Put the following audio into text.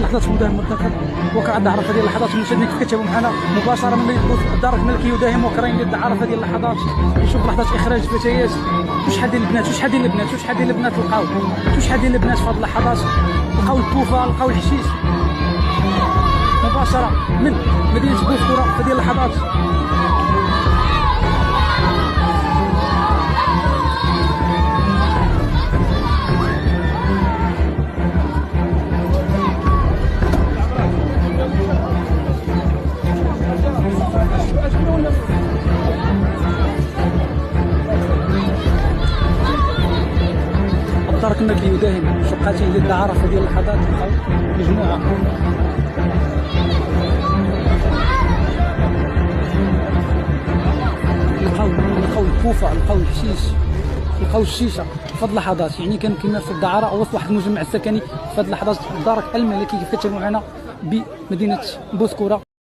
لحظات مداهمه الدقيق وقع الدعاره في هذه اللحظات. المشاهدين كيف كتابعوا معنا مباشره من الدار الملكي يداهم وكراين ديال الدعاره في هذه اللحظات. نشوف لحظات اخراج الفتيات. شحال ديال البنات شحال ديال البنات لقاو شحال ديال البنات في هذه اللحظات. لقاو البوفه لقاو الحشيش مباشره من مدينه بوفكوره في هذه اللحظات. الدار الملكي يداهم شقاته للدعاره في هذه اللحظات. مجموعه لقاو الكوفه لقاو الحشيش لقاو الشيشه في هذه اللحظات. يعني كان كما في الدعاره وسط واحد المجمع السكني في هذه اللحظات. الدار الملكي كيف كتشوفوا معنا بمدينه بوسكوره.